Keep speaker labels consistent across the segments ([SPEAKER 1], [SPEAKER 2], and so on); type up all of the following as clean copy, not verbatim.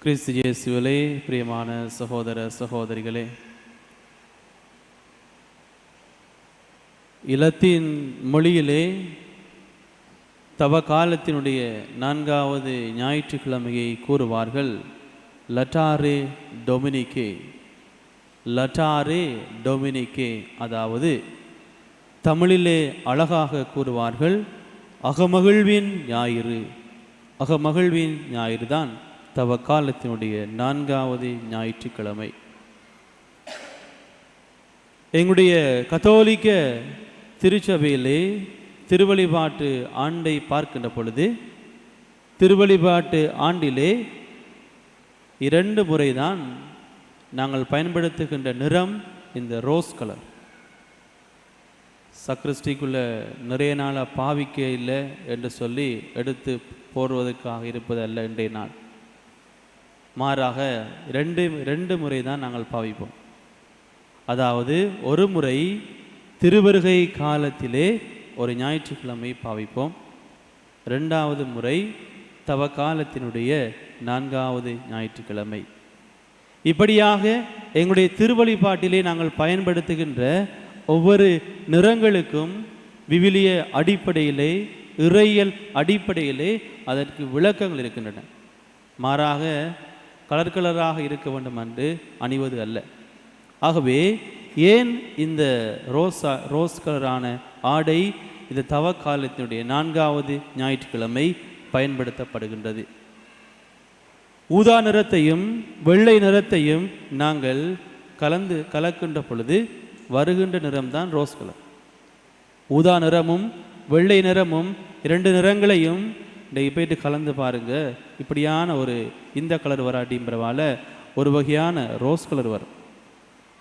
[SPEAKER 1] கிறிஸ்து இயேசுவிலே பிரியமான சகோதர சகோதரிகளே, இலத்தீன் மொழியிலே தவ காலத்தினுடைய 4வது ஞாயிற்றுக்கிழமையை கூறுவார்கள் லட்டாரே டொமினிகே. லட்டாரே டொமினிகே, அதாவது தமிழிலே அழகாக கூறுவார்கள் அகமகிழ்வின் ஞாயிறு. அகமகிழ்வின் ஞாயிறு தான் தவ காலத்தினுடைய 4வது ஞாயிற்றுக்கிழமை. எங்களுடைய கத்தோலிக்க திருச்சபையிலே திருவழிபாட்டு ஆண்டை பார்க்கின்ற பொழுது, திருவழிபாட்டு ஆண்டிலே 2 முறைதான் நாங்கள் பயன்படுத்துகின்ற நிறம் இந்த ரோஸ் கலர். சக்ரிஸ்டிக்குள்ளே நிறைய நாளாக பாவிக்க இல்லை என்று சொல்லி எடுத்து போடுவதற்காக இருப்பது அல்ல இன்றைய நாள். மாறாக ரெண்டு முறை தான் நாங்கள் பாவிப்போம். அதாவது ஒரு முறை திருவருகை காலத்திலே ஒரு ஞாயிற்றுக்கிழமை பாவிப்போம். 2வது முறை தவ காலத்தினுடைய 4வது ஞாயிற்றுக்கிழமை. இப்படியாக எங்களுடைய திருவழிபாட்டிலே நாங்கள் பயன்படுத்துகின்ற ஒவ்வொரு நிறங்களுக்கும் விவிலிய அடிப்படையிலே, இறையியல் அடிப்படையிலே அதற்கு விளக்கங்கள் இருக்கின்றன. மாறாக கலர் கலராக இருக்க வேண்டும் என்று அணிவது அல்ல. ஆகவே ஏன் இந்த ரோஸ் கலரான ஆடை இந்த தவ காலத்தினுடைய 4வது ஞாயிற்றுக்கிழமை பயன்படுத்தப்படுகின்றது? ஊதா நிறத்தையும் வெள்ளை நிறத்தையும் நாங்கள் கலக்கின்ற பொழுது வருகின்ற நிறம்தான் ரோஸ் கலர். ஊதா நிறமும் வெள்ளை நிறமும் 2 நிறங்களையும் இன்றைக்கு போயிட்டு கலந்து பாருங்க, இப்படியான ஒரு இந்த கலர் வராட்டின்றவால ஒரு வகையான ரோஸ் கலர் வரும்.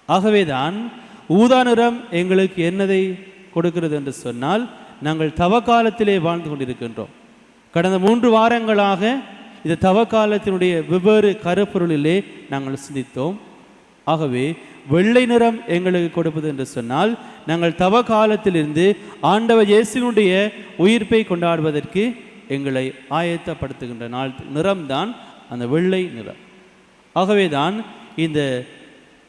[SPEAKER 1] ஆகவே தான் ஊதா நிறம் எங்களுக்கு என்னதை கொடுக்கிறது என்று சொன்னால், நாங்கள் தவ காலத்திலே வாழ்ந்து கொண்டிருக்கின்றோம். கடந்த 3 வாரங்களாக இந்த தவ காலத்தினுடைய வெவ்வேறு கருப்பொருளிலே நாங்கள் சிந்தித்தோம். ஆகவே வெள்ளை நிறம் எங்களுக்கு கொடுப்பது என்று சொன்னால், நாங்கள் தவ காலத்திலிருந்து ஆண்டவர் இயேசுவினுடைய உயிர்ப்பை கொண்டாடுவதற்கு எங்களை ஆயத்தப்படுத்துகின்ற நிறம்தான் அந்த வெள்ளை நிறம். ஆகவே தான் இந்த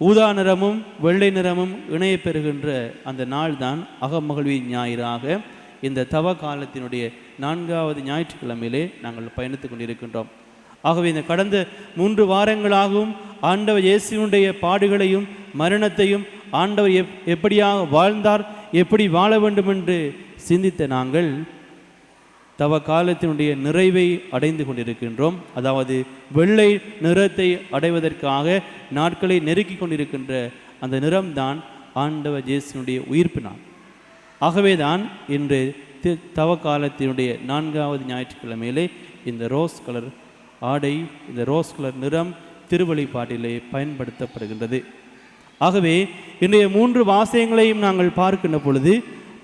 [SPEAKER 1] ஊதா நிறமும் வெள்ளை நிறமும் இணைய பெறுகின்ற அந்த நாள் தான் அகமகிழ்வின் ஞாயிறாக இந்த தவ காலத்தினுடைய 4வது ஞாயிற்றுக்கிழமையிலே நாங்கள் பயணித்து கொண்டிருக்கின்றோம். ஆகவே இந்த கடந்த 3 வாரங்களாகவும் ஆண்டவர் இயேசுவினுடைய பாடுகளையும் மரணத்தையும் ஆண்டவர் எப்படியாக வாழ்ந்தார், எப்படி வாழ வேண்டும் என்று சிந்தித்த நாங்கள் தவ காலத்தினுடைய நிறைவை அடைந்து கொண்டிருக்கின்றோம். அதாவது வெள்ளை நிறத்தை அடைவதற்காக நாட்களை நெருக்கி கொண்டிருக்கின்ற அந்த நிறம்தான் ஆண்டவர் இயேசுவினுடைய உயிர்ப்பு நாள். ஆகவே தான் இன்று தவ காலத்தினுடைய 4வது ஞாயிற்றுக்கிழமையிலே இந்த ரோஸ் கலர் ஆடை, இந்த ரோஸ் கலர் நிறம் திருவழிபாட்டிலே பயன்படுத்தப்படுகின்றது. ஆகவே இன்றைய 3 வாசகங்களையும் நாங்கள் பார்க்கின்ற பொழுது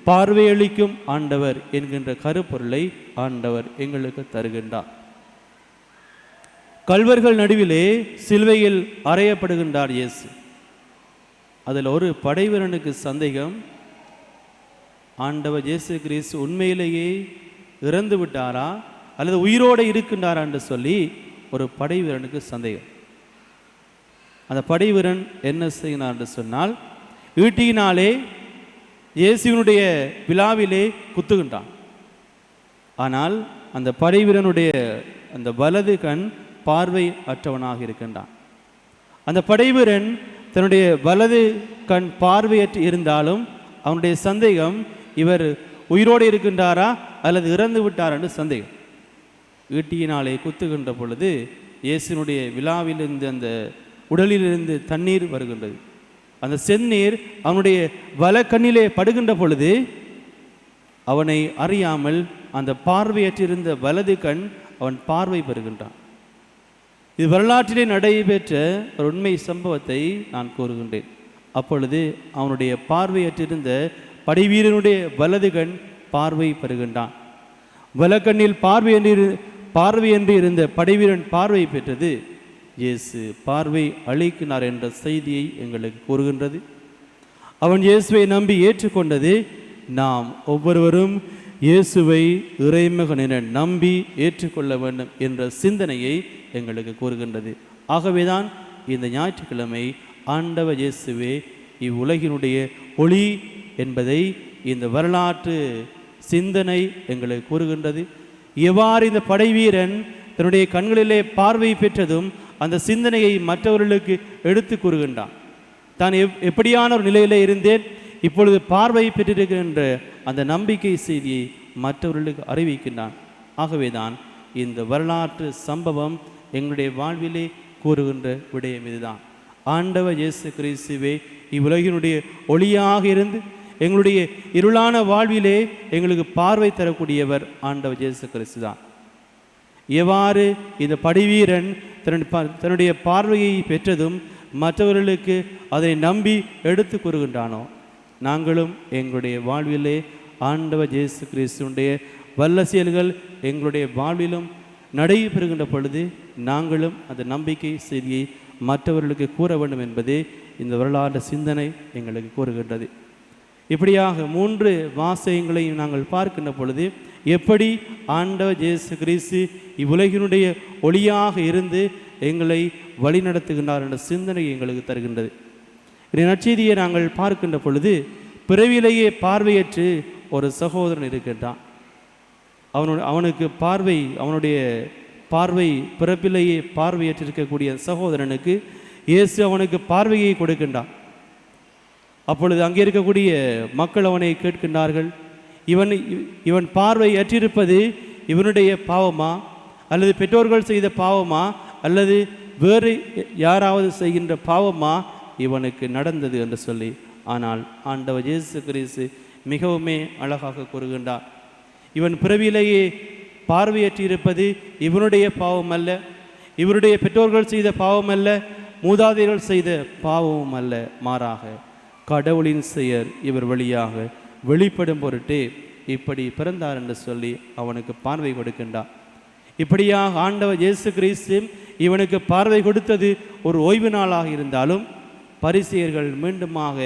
[SPEAKER 1] பார்வையளிக்கும் ஆண்டவர் என்கின்ற கருப்பொருளை ஆண்டவர் எங்களுக்கு தருகின்றார். கல்வர்கள் நடுவிலே சிலுவையில் அறையப்படுகின்றார் இயேசு. அதில் ஒரு படைவீரனுக்கு சந்தேகம், ஆண்டவர் இயேசு கிறிஸ்து உண்மையிலேயே இறந்து விட்டாரா அல்லது உயிரோடு இருக்கின்றாரா என்று சொல்லி ஒரு படைவீரனுக்கு சந்தேகம். அந்த படைவீரன் என்ன செய்கிறார் என்று சொன்னால், ஈட்டியினாலே இயேசுவினுடைய விழாவிலே குத்துகின்றான். ஆனால் அந்த படைவீரனுடைய அந்த வலது கண் பார்வை அற்றவனாக இருக்கின்றான். அந்த படைவீரன் தன்னுடைய வலது கண் பார்வையற்று இருந்தாலும் அவனுடைய சந்தேகம், இவர் உயிரோடு இருக்கின்றாரா அல்லது இறந்து விட்டார் என்று சந்தேகம். ஈட்டியினாலே குத்துகின்ற பொழுது இயேசுனுடைய விழாவிலிருந்து அந்த உடலிலிருந்து தண்ணீர் வருகின்றது. அந்த செந்நீர் அவனுடைய வலக்கண்ணிலே படுகின்ற பொழுது அவனை அறியாமல் அந்த பார்வையற்றிருந்த வலது கண் அவன் பார்வை பெறுகின்றான். இது வரலாற்றிலே நடைபெற்ற ஒரு உண்மை சம்பவத்தை நான் கூறுகின்றேன். அப்பொழுது அவனுடைய பார்வையற்றிருந்த படைவீரனுடைய வலது கண் பார்வை பெறுகின்றான். வலக்கண்ணில் பார்வையன்றி இருந்த படைவீரன் பார்வை பெற்றது. இயேசு பார்வை அளிக்கிறார் என்ற செய்தியை எங்களுக்கு கூறுகின்றது. அவன் இயேசுவை நம்பி ஏற்றுக்கொண்டது. நாம் ஒவ்வொருவரும் இயேசுவை இறைமகன் என நம்பி ஏற்றுக்கொள்ள வேண்டும் என்ற சிந்தனையை எங்களுக்கு கூறுகின்றது. ஆகவேதான் இந்த ஞாயிற்றுக்கிழமை ஆண்டவர் இயேசுவே இவ்வுலகினுடைய ஒளி என்பதை இந்த வரலாற்று சிந்தனை எங்களுக்கு கூறுகின்றது. எவ்வாறு இந்த படைவீரன் தன்னுடைய கண்களிலே பார்வை பெற்றதும் அந்த சிந்தனையை மற்றவர்களுக்கு எடுத்து கூறுகின்றான். தான் எப்படியான ஒரு நிலையிலே இருந்தேன், இப்பொழுது பார்வை பெற்றிருக்கின்ற அந்த நம்பிக்கை செய்தியை மற்றவர்களுக்கு அறிவிக்கின்றான். ஆகவேதான் இந்த வரலாற்று சம்பவம் எங்களுடைய வாழ்விலே கூறுகின்ற விடயம் இதுதான். ஆண்டவர் இயேசு கிறிஸ்துவே இவ்வுலகினுடைய ஒளியாக இருந்து எங்களுடைய இருளான வாழ்விலே எங்களுக்கு பார்வை தரக்கூடியவர் ஆண்டவர் இயேசு கிறிஸ்து தான். எவ்வாறு இந்த படைவீரன் தன்னுடைய பார்வையை பெற்றதும் மற்றவர்களுக்கு அதை நம்பி எடுத்து கூறுகின்றானோ, நாங்களும் எங்களுடைய வாழ்விலே ஆண்டவர் இயேசு கிறிஸ்துடைய வல்ல செயல்கள் எங்களுடைய வாழ்விலும் நடைபெறுகின்ற பொழுது நாங்களும் அந்த நம்பிக்கை செய்தியை மற்றவர்களுக்கு கூற வேண்டும் என்பதே இந்த வரலாற்று சிந்தனை எங்களுக்கு கூறுகின்றது. இப்படியாக 3 வாசகங்களையும் நாங்கள் பார்க்கின்ற பொழுது எப்படி ஆண்டவர் இயேசு கிறிஸ்து இவ்வுலகினுடைய ஒளியாக இருந்து எங்களை வழிநடத்துகின்றார் என்ற சிந்தனை எங்களுக்கு தருகின்றது. இந்த நற்செய்தியை நாங்கள் பார்க்கின்ற பொழுது பிறவிலேயே பார்வையற்று ஒரு சகோதரன் இருக்கின்றான். அவனுக்கு அவனுடைய பார்வை பிறப்பிலேயே பார்வையற்றிருக்கக்கூடிய சகோதரனுக்கு இயேசு அவனுக்கு பார்வையை கொடுக்கின்றான். அப்பொழுது அங்கே இருக்கக்கூடிய மக்கள் அவனை கேட்கின்றார்கள், இவன் பார்வை அற்றிருப்பது இவனுடைய பாவமா, அல்லது பெற்றோர்கள் செய்த பாவமா, அல்லது வேறு யாராவது செய்கின்ற பாவமா இவனுக்கு நடந்தது என்று சொல்லி. ஆனால் ஆண்டவர் இயேசு கிறிஸ்து மிகவுமே அழகாக கூறுகின்றார், இவன் பிறவிலேயே பார்வையற்றிருப்பது இவனுடைய பாவம் அல்ல, இவருடைய பெற்றோர்கள் செய்த பாவம் அல்ல, மூதாதையர்கள் செய்த பாவமும் அல்ல, மாறாக கடவுளின் செயல் இவர் வழியாக வெளிப்படும் பொருட்டே இப்படி பிறந்தார் என்று சொல்லி அவனுக்கு பார்வை கொடுக்கின்றார். இப்படியாக ஆண்டவர் இயேசு கிறிஸ்து இவனுக்கு பார்வை கொடுத்தது ஒரு ஓய்வு நாளாக இருந்தாலும் பரிசேயர்கள் மீண்டுமாக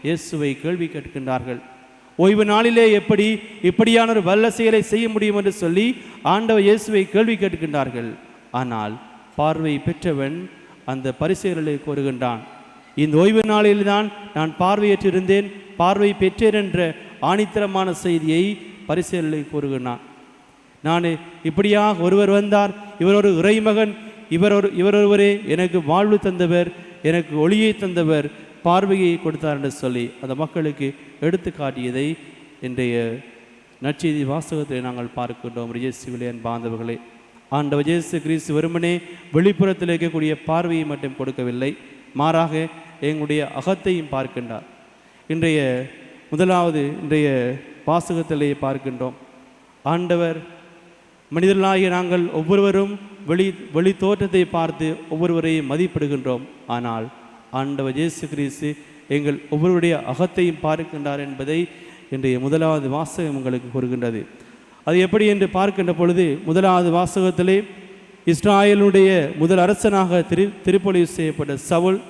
[SPEAKER 1] இயேசுவை கேள்வி கேட்கின்றார்கள். ஓய்வு நாளிலே இப்படியான ஒரு வல்ல செயலை செய்ய முடியும் என்று சொல்லி ஆண்டவர் இயேசுவை கேள்வி கேட்கின்றார்கள். ஆனால் பார்வை பெற்றவன் அந்த பரிசேயர்களை கூறுகின்றான், இந்த ஓய்வு நாளில்தான் நான் பார்வையற்றிருந்தேன், பார்வை பெற்றேன் என்ற ஆணித்தரமான செய்தியை பரிசேயர்களை கூறுகின்றான். நான் இப்படியாக ஒருவர் வந்தார், இவர் ஒரு இறைமகன், இவரொருவரே எனக்கு வாழ்வு தந்தவர், எனக்கு ஒளியை தந்தவர், பார்வையை கொடுத்தார் என்று சொல்லி அந்த மக்களுக்கு எடுத்து காட்டியதை இன்றைய நற்செய்தி வாசகத்தில் நாங்கள் பார்க்கின்றோம். இயேசுவிலே பாந்தவர்களே, ஆண்டவர் இயேசு கிறிஸ்து வெறுமனே வெளிப்புறத்தில் இருக்கக்கூடிய பார்வையை மட்டும் கொடுக்கவில்லை, மாறாக எங்களுடைய அகத்தையும் பார்க்கின்றார். இன்றைய வாசகத்திலே பார்க்கின்றோம், ஆண்டவர் மனிதர்களாகிய நாங்கள் ஒவ்வொருவரும் வெளி தோற்றத்தை பார்த்து ஒவ்வொருவரையும் மதிப்பிடுகின்றோம். ஆனால் ஆண்டவர் இயேசு கிறிஸ்து எங்கள் ஒவ்வொருவருடைய அகத்தையும் பார்க்கின்றார் என்பதை இன்றைய முதலாவது வாசகம் உங்களுக்கு கூறுகின்றது. அது எப்படி என்று பார்க்கின்ற பொழுது முதலாவது வாசகத்திலே இஸ்ராயலுடைய முதல் அரசனாக திருப்பொழிவு செய்யப்பட்ட சவுல்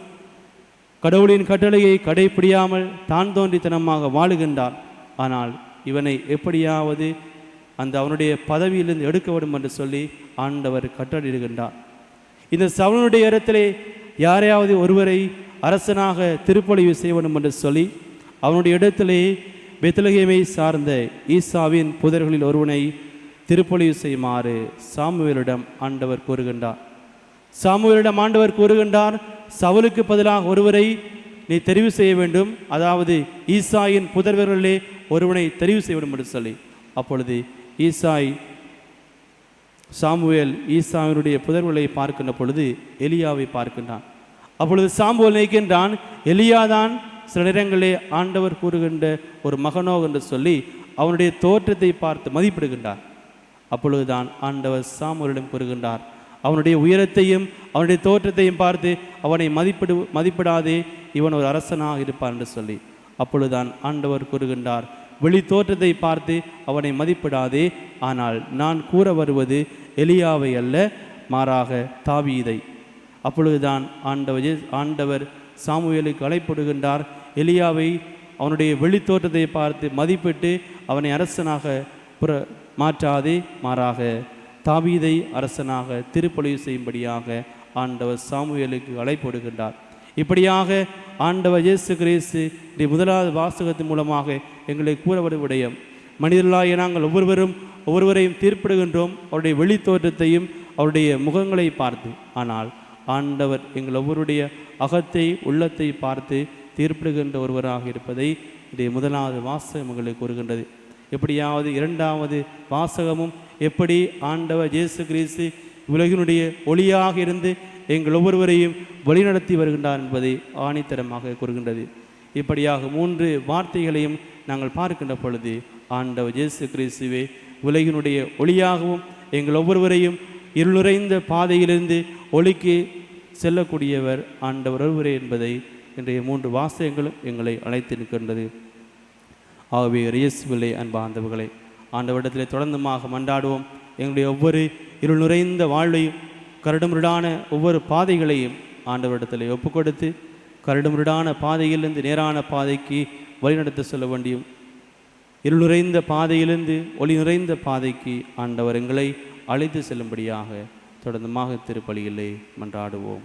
[SPEAKER 1] கடவுளின் கட்டளையை கடைப்பிடியாமல் தான் தோன்றித்தனமாக வாழுகின்றார். ஆனால் இவனை எப்படியாவது அவனுடைய பதவியிலிருந்து எடுக்க வேண்டும் என்று சொல்லி ஆண்டவர் கட்டளையிடுகின்றார். இந்த சவுலுடைய இடத்திலே யாரையாவது ஒருவரை அரசனாக திருப்பொழிவு செய்ய வேண்டும் என்று சொல்லி அவனுடைய இடத்திலே பெத்லகேமை சார்ந்த ஈசாவின் புதர்களில் ஒருவனை திருப்பொழிவு செய்யுமாறு சாமுவேலிடம் ஆண்டவர் கூறுகின்றார். சவுலுக்கு பதிலாக ஒருவரை நீ தெரிவு செய்ய வேண்டும், அதாவது ஈசாயின் புதர்வர்களிலே ஒருவனை தெரிவு செய்ய வேண்டும் என்று சொல்லி. அப்பொழுது சாமுவேல் ஈசாவினுடைய புதர்களை பார்க்கின்ற பொழுது எலியாவை பார்க்கின்றான். அப்பொழுது சாமுவேல் நினைக்கின்றான், எலியாதான் சில நேரங்களே ஆண்டவர் கூறுகின்ற ஒரு மகனோ என்று சொல்லி அவனுடைய தோற்றத்தை பார்த்து மதிப்பிடுகின்றார். அப்பொழுதுதான் ஆண்டவர் சாமுவேலிடம் கூறுகின்றார், அவனுடைய உயரத்தையும் அவனுடைய தோற்றத்தையும் பார்த்து அவனை மதிப்பிடாதே, இவன் ஒரு அரசனாக இருப்பான் என்று சொல்லி. அப்பொழுதுதான் ஆண்டவர் கூறுகின்றார், வெளி தோற்றத்தை பார்த்து அவனை மதிப்பிடாதே, ஆனால் நான் கூற வருவது எலியாவை அல்ல, மாறாக தாவீதை. அப்பொழுதுதான் ஆண்டவர் சாமுவேலுக்கு அழைப்படுகின்றார். எலியாவை அவனுடைய வெளி தோற்றத்தை பார்த்து மதிப்பிட்டு அவனை அரசனாக மாற்றாதே, மாறாக தாவீதை அரசனாக திருப்பொழிவு செய்யும்படியாக ஆண்டவர் சாமுவேலுக்கு அழைப்படுகின்றார். இப்படியாக ஆண்டவர் இயேசு கிறிஸ்து முதலாவது வாசகத்தின் மூலமாக எங்களை கூறப்படும் விடயம், மனிதர்களாகிய நாங்கள் ஒவ்வொருவரையும் தீர்ப்பிடுகின்றோம் அவருடைய வெளி தோற்றத்தையும் அவருடைய முகங்களை பார்த்து. ஆனால் ஆண்டவர் எங்கள் ஒவ்வொருடைய அகத்தை உள்ளத்தை பார்த்து தீர்ப்பிடுகின்ற ஒருவராக இருப்பதை இன்றைய முதலாவது வாசகம் எங்களுக்கு கூறுகின்றது. எப்படியாவது இரண்டாவது வாசகமும் எப்படி ஆண்டவர் இயேசு கிறிஸ்து உலகினுடைய ஒளியாக இருந்து எங்கள் ஒவ்வொருவரையும் வழிநடத்தி வருகின்றார் என்பதை ஆணித்தரமாக கூறுகின்றது. இப்படியாக 3 வார்த்தைகளையும் நாங்கள் பார்க்கின்ற பொழுது ஆண்டவர் இயேசு கிறிஸ்துவே உலகினுடைய ஒளியாகவும் எங்கள் ஒவ்வொருவரையும் இருள் நிறைந்த பாதையிலிருந்து ஒளிக்கு செல்லக்கூடியவர் ஆண்டவர் ஒருவரே என்பதை இன்றைய 3 வாசகங்களும் எங்களை அழைத்து நிற்கின்றது. ஆகவே இயேசுவிலே அன்பார்ந்தவர்களே, ஆண்டவரிடத்திலே தொடர்ந்துமாக மன்றாடுவோம். எங்களுடைய ஒவ்வொரு இருள் நிறைந்த வாழ்வையும் கரடுமுரடான ஒவ்வொரு பாதைகளையும் ஆண்டவரிடத்தில் ஒப்புக்கொடுத்து கரடுமுரடான பாதையிலிருந்து நேரான பாதைக்கு வழிநடத்த சொல்ல வேண்டியும், இருள் நிறைந்த பாதையிலிருந்து ஒளி நிறைந்த பாதைக்கு ஆண்டவர் எங்களை அழைத்து செல்லும்படியாக தொடர்ந்துமாக திருப்பலியிலே மன்றாடுவோம்.